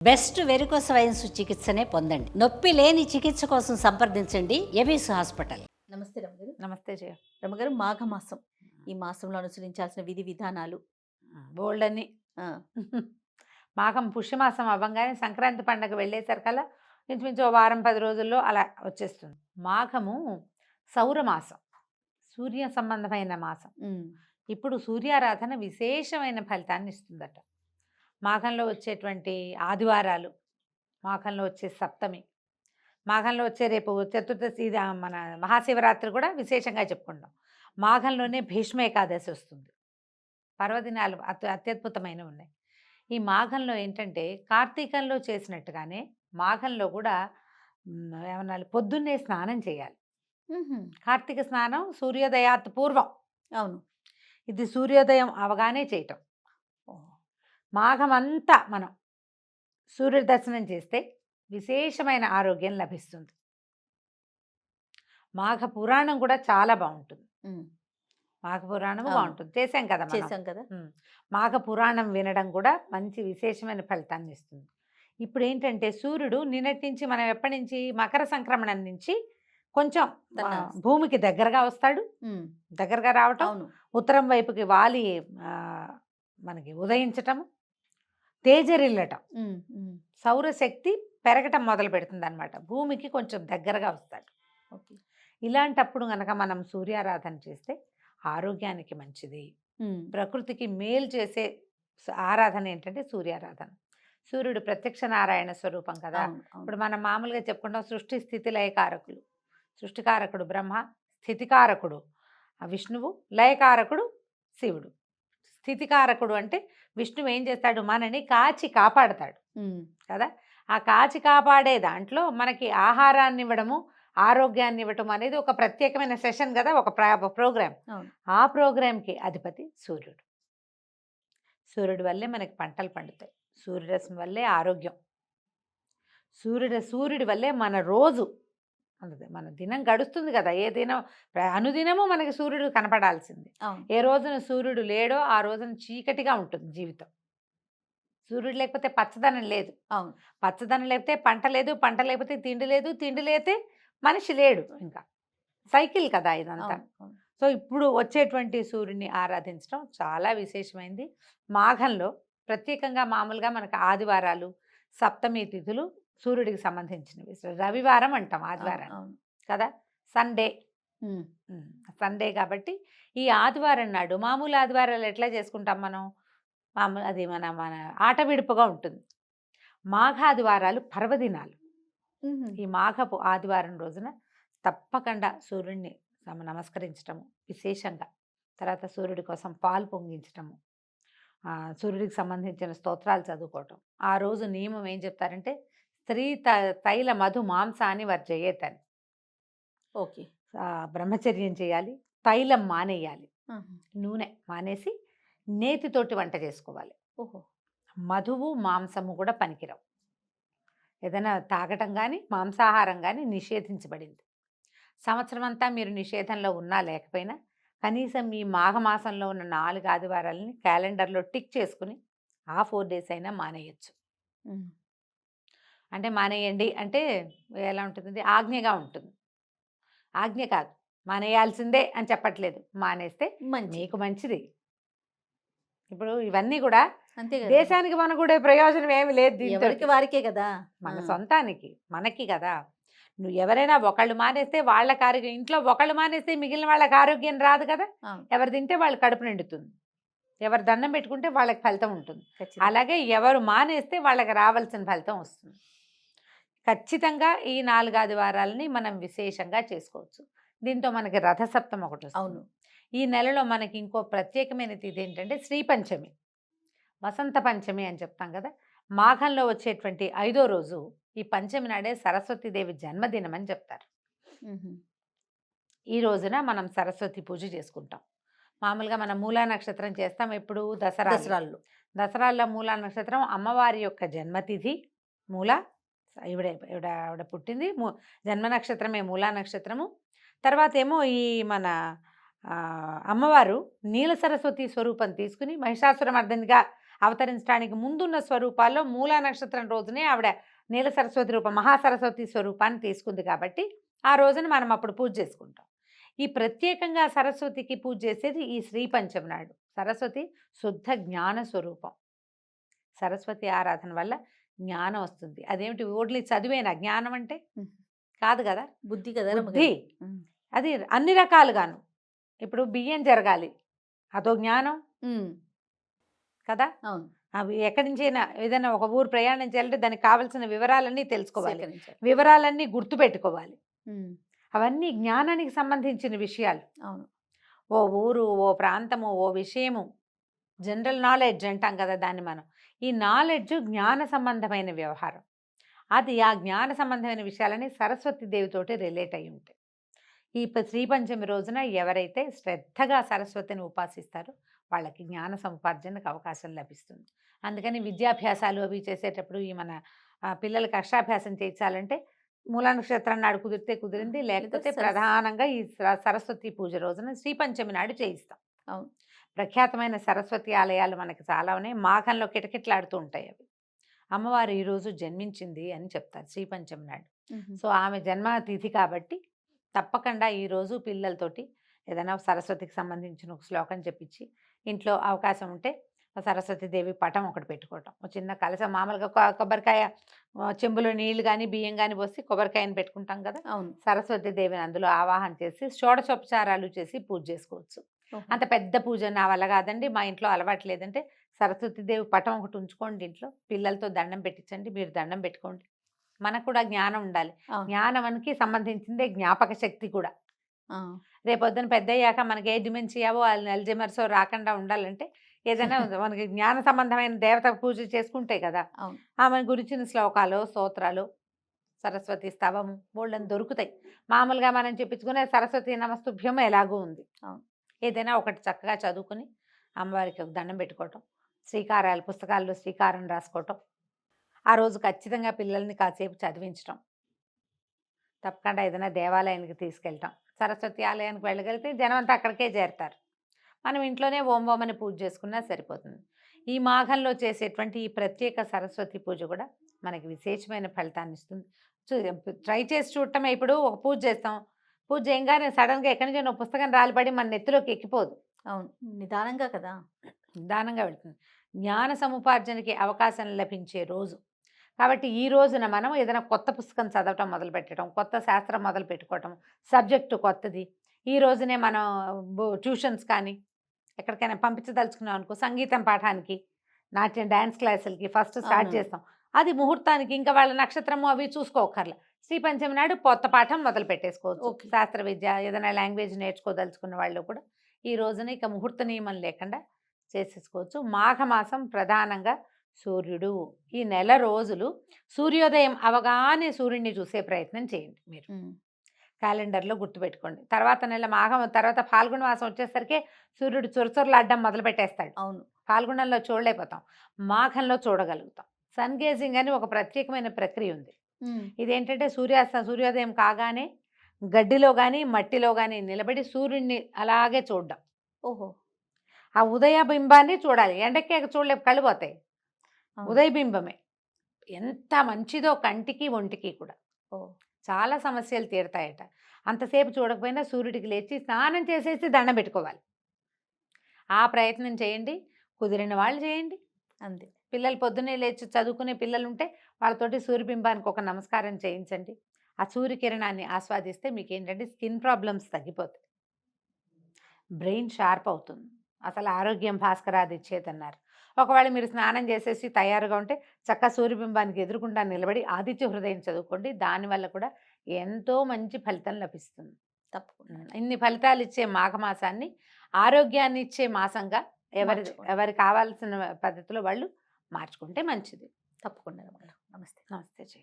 Best varicose wines చికిత్సనే పొందండి. నొప్పి లేని చికిత్స కోసం సంప్రదించండి ఎబిస్ హాస్పిటల్. నమస్తే రమగారు. నమస్తే జయ. రమగారు, మాఘమాసం. ఈ మాసంలో అనుసరించాల్సిన విధి విధానాలు. బోల్డని ఆ, మాఘం పుష్యమాసం అవ్వంగానే సంక్రాంతి పండగ వెళ్ళేసరికల్లా ఇంచుమించు ఓ వారం 10 రోజుల్లో అలా వచ్చేస్తుంది. మాఘము సౌరమాసం, సూర్య సంబంధమైన మాసం. ఉమ్, ఇప్పుడు సూర్యారాధన విశేషమైన ఫలితాన్ని ఇస్తుందట. మాఘంలో వచ్చేటువంటి ఆదివారాలు, మాఘంలో వచ్చే సప్తమి, మాఘంలో వచ్చే రేపు చతుర్దశి, మన మహాశివరాత్రి కూడా విశేషంగా చెప్పుకుంటాం. మాఘంలోనే భీష్మ ఏకాదశి వస్తుంది. పర్వదినాలు అత్యద్భుతమైనవి ఉన్నాయి. ఈ మాఘంలో ఏంటంటే కార్తీకంలో చేసినట్టుగానే మాఘంలో కూడా ఏమన్నా పొద్దున్నే స్నానం చేయాలి. ఉహుం, కార్తీక స్నానం సూర్యోదయాత్ పూర్వం, అవును. ఇది సూర్యోదయం అవగానే చేయటం. మాఘమంతా మనం సూర్య దర్శనం చేస్తే విశేషమైన ఆరోగ్యం లభిస్తుంది. మాఘ పురాణం కూడా చాలా బాగుంటుంది. ఉమ్, మాఘ పురాణం అవును. బాగుంటుంది, చేసాం కదా మనం. చేశాం కదా. మాఘ పురాణం వినడం కూడా మంచి విశేషమైన ఫలితాన్ని ఇస్తుంది. ఇప్పుడు ఏంటంటే సూర్యుడు నిన్నటి నుంచి, మనం ఎప్పటి నుంచి, మకర సంక్రమణం నుంచి కొంచెం తన- భూమికి దగ్గరగా వస్తాడు. ఉమ్, దగ్గరగా రావటం, అవును. ఉత్తరం వైపుకి వాలి మనకి ఉదయించటం, తేజరిల్లటం, ఉమ్, ఉమ్, సౌరశక్తి పెరగటం మొదలు పెడుతుంది అనమాట. భూమికి కొంచెం దగ్గరగా వస్తాడు. ఓకే. ఇలాంటప్పుడు గనక మనం సూర్యారాధన చేస్తే ఆరోగ్యానికి మంచిది, ఉమ్, ప్రకృతికి మేలు చేసే ఆరాధన ఏంటంటే సూర్యారాధన. సూర్యుడు ప్రత్యక్ష నారాయణ స్వరూపం కదా. అవును, అవును. ఇప్పుడు మనం మామూలుగా చెప్పుకుంటాం సృష్టి స్థితి లయకారకులు. సృష్టికారకుడు బ్రహ్మ, స్థితికారకుడు విష్ణువు, లయకారకుడు శివుడు. స్థితికారకుడు అంటే విష్ణువు ఏం చేస్తాడు, మనని కాచి కాపాడతాడు ఉమ్, కదా. ఆ కాచి కాపాడే దాంట్లో మనకి ఆహారాన్ని ఇవ్వడము, ఆరోగ్యాన్ని ఇవ్వటం అనేది ఒక ప్రత్యేకమైన సెషన్ కదా, ఒక ప్రోగ్రామ్. అవును. ఆ ప్రోగ్రాంకి అధిపతి సూర్యుడు. సూర్యుడి వల్లే మనకి పంటలు పండుతాయి, సూర్యరశ్మి వల్లే ఆరోగ్యం, సూర్యుడి వల్లే మన రోజు, మన దినం గడుస్తుంది కదా. ఏ దినం, అనుదినము మనకి సూర్యుడు కనపడాల్సింది. అవును. ఏ రోజున సూర్యుడు లేడో ఆ రోజున చీకటిగా ఉంటుంది జీవితం. సూర్యుడు లేకపోతే పచ్చదనం లేదు, అవును. పచ్చదనం లేకపోతే పంట లేదు, పంట లేకపోతే తిండి లేదు, తిండి లేకపోతే మనిషి లేడు. ఇంకా సైకిల్ కదా ఇదంతా. అవును, అవును. సో ఇప్పుడు వచ్చేటువంటి సూర్యుని ఆరాధించడం చాలా విశేషమైంది. మాఘంలో ప్రత్యేకంగా మామూలుగా మనకు ఆదివారాలు, సప్తమి తిథులు సూర్యుడికి సంబంధించినవి. రవివారం అంటాం ఆదివారం అవును. కదా, సండే. ఉమ్, సండే కాబట్టి ఈ ఆదివారం నాడు, మామూలు ఆదివారాలు ఎట్లా చేసుకుంటాం మనం, మామూలు అది మన ఆట విడుపుగా ఉంటుంది. మాఘాదివారాలు పర్వదినాలు. ఉహుం, ఈ మాఘపు ఆదివారం రోజున తప్పకుండా సూర్యుడిని నమస్కరించటము విశేషంగా, తర్వాత సూర్యుడి కోసం పాలు పొంగించటము, సూర్యుడికి సంబంధించిన స్తోత్రాలు చదువుకోవటం. ఆ రోజు నియమం ఏం చెప్తారంటే స్త్రీ తైల మధు మాంసాన్ని వర్జయేత్ అని. ఓకే. బ్రహ్మచర్యం చేయాలి, తైలం మానేయాలి, ఆహా, నూనె మానేసి నేతితోటి వంట చేసుకోవాలి. ఓహో. మధువు మాంసము కూడా పనికిరావు. ఏదైనా తాగటం కానీ మాంసాహారం కానీ నిషేధించబడింది. సంవత్సరం అంతా మీరు నిషేధంలో ఉన్నా లేకపోయినా కనీసం ఈ మాఘమాసంలో ఉన్న 4 ఆదివారాలని క్యాలెండర్లో టిక్ చేసుకుని ఆ 4 days అయినా మానేయచ్చు. ఉమ్, అంటే మానేయండి అంటే ఎలా ఉంటుంది, ఆజ్ఞగా ఉంటుంది. ఆజ్ఞ కాదు, మానేయాల్సిందే అని చెప్పట్లేదు. మానేస్తే మంచి. మీకు మంచిది. ఇప్పుడు ఇవన్నీ కూడా అంతే కదా. దేశానికి మన కూడా ప్రయోజనం ఏమి లేదు దీంతో. ఎవరికి వారికే కదా. మన ఆ, సొంతానికి మనకి కదా. నువ్వు ఎవరైనా ఒకళ్ళు మానేస్తే వాళ్ళకి ఆరోగ్యం, ఇంట్లో ఒకళ్ళు మానేస్తే మిగిలిన వాళ్ళకి ఆరోగ్యం రాదు కదా. అవును. ఎవరు తింటే వాళ్ళు కడుపు నిండుతుంది, ఎవరు దండం పెట్టుకుంటే వాళ్ళకి ఫలితం ఉంటుంది. ఖచ్చితంగా. అలాగే ఎవరు మానేస్తే వాళ్ళకి రావాల్సిన ఫలితం వస్తుంది. ఖచ్చితంగా ఈ 4 ఆదివారాలని మనం విశేషంగా చేసుకోవచ్చు. దీంతో మనకి రథసప్తం ఒకటి వస్తుంది. అవును. ఈ నెలలో మనకి ఇంకో ప్రత్యేకమైన తిథి ఏంటంటే శ్రీ పంచమి, వసంత పంచమి అని చెప్తాం కదా. మాఘంలో వచ్చేటువంటి 5వ రోజు ఈ పంచమి నాడే సరస్వతీదేవి జన్మదినం అని చెప్తారు. ఉహుం, ఈ రోజున మనం సరస్వతి పూజ చేసుకుంటాం. మామూలుగా మనం మూలా నక్షత్రం చేస్తాం ఎప్పుడు, దసరాల్లో. దసరాల్లో మూలా నక్షత్రం అమ్మవారి యొక్క జన్మతిథి. మూల ఆవిడ పుట్టింది, జన్మ నక్షత్రమే మూలా నక్షత్రము. తర్వాత ఏమో ఈ మన అమ్మవారు నీల సరస్వతి స్వరూపం తీసుకుని మహిషాసురమర్దినిగా అవతరించడానికి ముందున్న స్వరూపాల్లో మూలా నక్షత్రం రోజునే ఆవిడ నీల సరస్వతి రూపం మహాసరస్వతి స్వరూపాన్ని తీసుకుంది కాబట్టి ఆ రోజున మనం అప్పుడు పూజ చేసుకుంటాం. ఈ ప్రత్యేకంగా సరస్వతికి పూజ చేసేది ఈ శ్రీ పంచమి నాడు. సరస్వతి శుద్ధ జ్ఞాన స్వరూపం. సరస్వతి ఆరాధన వల్ల జ్ఞానం వస్తుంది. అదేమిటి ఓన్లీ చదివేనా జ్ఞానం అంటే? కాదు కదా, బుద్ధి కదా బుద్ధి. అది అన్ని రకాలుగాను. ఇప్పుడు బియ్యం జరగాలి, అదో జ్ఞానం కదా. అవును, అవి ఎక్కడి నుంచైనా ఏదైనా ఒక ఊరు ప్రయాణం చేయాలంటే దానికి కావాల్సిన వివరాలన్నీ తెలుసుకోవాలి, వివరాలన్నీ గుర్తుపెట్టుకోవాలి. అవన్నీ జ్ఞానానికి సంబంధించిన విషయాలు. అవును, ఓ ఊరు, ఓ ప్రాంతము, ఓ విషయము, జనరల్ నాలెడ్జ్ అంటాం కదా దాన్ని మనం. ఈ నాలెడ్జ్ జ్ఞాన సంబంధమైన వ్యవహారం. అది ఆ జ్ఞాన సంబంధమైన విషయాలని సరస్వతి దేవితోటి రిలేట్ అయి ఉంటాయి. ఈ శ్రీ పంచమి రోజున ఎవరైతే శ్రద్ధగా సరస్వతిని ఉపాసిస్తారో వాళ్ళకి జ్ఞాన సముపార్జనకు అవకాశం లభిస్తుంది. అందుకని విద్యాభ్యాసాలు అవి చేసేటప్పుడు ఈ మన పిల్లలకి అక్షరాభ్యాసం చేయించాలంటే మూలా నక్షత్రం నాడు కుదిరితే కుదిరింది, లేకపోతే ప్రధానంగా ఈ సరస్వతి పూజ రోజున శ్రీ పంచమి నాడు చేయిస్తాం. అవును, ప్రఖ్యాతమైన సరస్వతి ఆలయాలు మనకి చాలా ఉన్నాయి. మాఘంలో కిటకిటలాడుతూ ఉంటాయి అవి. అమ్మవారు ఈరోజు జన్మించింది అని చెప్తారు శ్రీ పంచమి నాడు. సో ఆమె జన్మతిథి కాబట్టి తప్పకుండా ఈరోజు పిల్లలతోటి ఏదైనా సరస్వతికి సంబంధించిన ఒక శ్లోకం చెప్పించి ఇంట్లో అవకాశం ఉంటే సరస్వతి దేవి పటం ఒకటి పెట్టుకోవటం, ఒక చిన్న కలశం, మామూలుగా కొబ్బరికాయ చెంబులో నీళ్లు కానీ బియ్యం కానీ పోసి కొబ్బరికాయని పెట్టుకుంటాం కదా. అవును, సరస్వతి దేవిని అందులో ఆవాహన చేసి షోడశోపచారాలు చేసి పూజ చేసుకోవచ్చు. అంత పెద్ద పూజ నా వల్ల కాదండి, మా ఇంట్లో అలవాటు లేదంటే సరస్వతి దేవి పటం ఒకటి ఉంచుకోండి ఇంట్లో, పిల్లలతో దండం పెట్టించండి, మీరు దండం పెట్టుకోండి. మనకు కూడా జ్ఞానం ఉండాలి. జ్ఞానానికి సంబంధించిందే జ్ఞాపక శక్తి కూడా. రేపొద్దున పెద్ద అయ్యాక మనకి ఏ డిమెన్షియావో అల్జైమర్సో రాకుండా ఉండాలంటే ఏదైనా మనకి జ్ఞాన సంబంధమైన దేవత పూజ చేసుకుంటే కదా. ఆమె గురించిన శ్లోకాలు, స్తోత్రాలు, సరస్వతి స్తవము బోళ్ళని దొరుకుతాయి. మామూలుగా మనం చెప్పించుకునే సరస్వతి నమస్తుభ్యం ఎలాగూ ఉంది. ఏదైనా ఒకటి చక్కగా చదువుకుని అమ్మవారికి ఒక దండం పెట్టుకోవటం, శ్రీకారాలు పుస్తకాల్లో శ్రీకారం రాసుకోవటం, ఆ రోజు ఖచ్చితంగా పిల్లల్ని కాసేపు చదివించటం, తప్పకుండా ఏదైనా దేవాలయానికి తీసుకెళ్ళటం. సరస్వతి ఆలయానికి వెళ్ళగలిగితే జనం అంతా అక్కడికే చేరుతారు. మనం ఇంట్లోనే ఓం ఓం అని పూజ చేసుకున్నా సరిపోతుంది. ఈ మాఘంలో చేసేటువంటి ఈ ప్రత్యేక సరస్వతి పూజ కూడా మనకి విశేషమైన ఫలితాన్ని ఇస్తుంది. ట్రై చేసి చూడటమే. ఇప్పుడు ఒక పూజ చేస్తాం, పూజ చేయగానే సడన్గా ఎక్కడి నుంచి పుస్తకం రాలిపడి మన నెత్తిలోకి ఎక్కిపోదు. అవును, నిదానంగా కదా, నిదానంగా వెళ్తుంది. జ్ఞాన సముపార్జనకి అవకాశం లభించే రోజు కాబట్టి ఈ రోజున మనం ఏదైనా కొత్త పుస్తకం చదవటం మొదలు పెట్టడం, కొత్త శాస్త్రం మొదలు పెట్టుకోవటం, సబ్జెక్టు కొత్తది. ఈ రోజునే మనం ట్యూషన్స్ కానీ ఎక్కడికైనా పంపించదలుచుకున్నాం అనుకో, సంగీతం పాఠానికి, నాట్యం డ్యాన్స్ క్లాసులకి ఫస్ట్ స్టార్ట్ చేస్తాం. అది ముహూర్తానికి ఇంకా వాళ్ళ నక్షత్రము అవి చూసుకోకర్లా. శ్రీ పంచమి నాడు కొత్త పాఠం మొదలు పెట్టేసుకోవచ్చు. శాస్త్ర విద్య ఏదైనా లాంగ్వేజ్ నేర్చుకోదలుచుకున్న వాళ్ళు కూడా ఈ రోజున ఇక ముహూర్త నియమం లేకుండా చేసేసుకోవచ్చు. మాఘమాసం ప్రధానంగా సూర్యుడు. ఈ నెల రోజులు సూర్యోదయం అవగానే సూర్యుడిని చూసే ప్రయత్నం చేయండి. మీరు క్యాలెండర్లో గుర్తుపెట్టుకోండి. తర్వాత నెల మాఘం తర్వాత ఫాల్గుణ మాసం వచ్చేసరికి సూర్యుడు చొరచొరలాడడం మొదలు పెట్టేస్తాడు. అవును, ఫాల్గుణంలో చూడలేకపోతాం, మాఘంలో చూడగలుగుతాం. సన్ గేజింగ్ అని ఒక ప్రత్యేకమైన ప్రక్రియ ఉంది. ఇదేంటంటే సూర్యోదయం కాగానే గడ్డిలో కానీ మట్టిలో కానీ నిలబడి సూర్యుడిని అలాగే చూడడం. ఓహో, ఆ ఉదయ బింబాన్ని చూడాలి. ఎండకే చూడలేపు, కళ్ళు పోతాయి. ఉదయ బింబమే ఎంత మంచిదో కంటికి ఒంటికి కూడా. చాలా సమస్యలు తీరుతాయట. అంతసేపు చూడకపోయినా సూర్యుడికి లేచి స్నానం చేసేసి దండం పెట్టుకోవాలి. ఆ ప్రయత్నం చేయండి, కుదిరిన వాళ్ళు చేయండి. అంతే. పిల్లలు పొద్దున్నే లేచి చదువుకునే పిల్లలు ఉంటే వాళ్ళతోటి సూర్యబింబానికి ఒక నమస్కారం చేయించండి. ఆ సూర్యకిరణాన్ని ఆస్వాదిస్తే మీకు ఏంటంటే స్కిన్ ప్రాబ్లమ్స్ తగ్గిపోతాయి, బ్రెయిన్ షార్ప్ అవుతుంది. అసలు ఆరోగ్యం భాస్కరాది ఇచ్చేదన్నారు. ఒకవేళ మీరు స్నానం చేసేసి తయారుగా ఉంటే చక్కగా సూర్యబింబానికి ఎదురుకుండా నిలబడి ఆదిత్య హృదయం చదువుకోండి. దానివల్ల కూడా ఎంతో మంచి ఫలితం లభిస్తుంది. తప్పకుండా ఇన్ని ఫలితాలు ఇచ్చే మాఘమాసాన్ని ఆరోగ్యాన్ని ఇచ్చే మాసంగా ఎవరి కావాల్సిన పద్ధతిలో వాళ్ళు మార్చుకుంటే మంచిది. తప్పకుండా. నమస్తే. నమస్తే.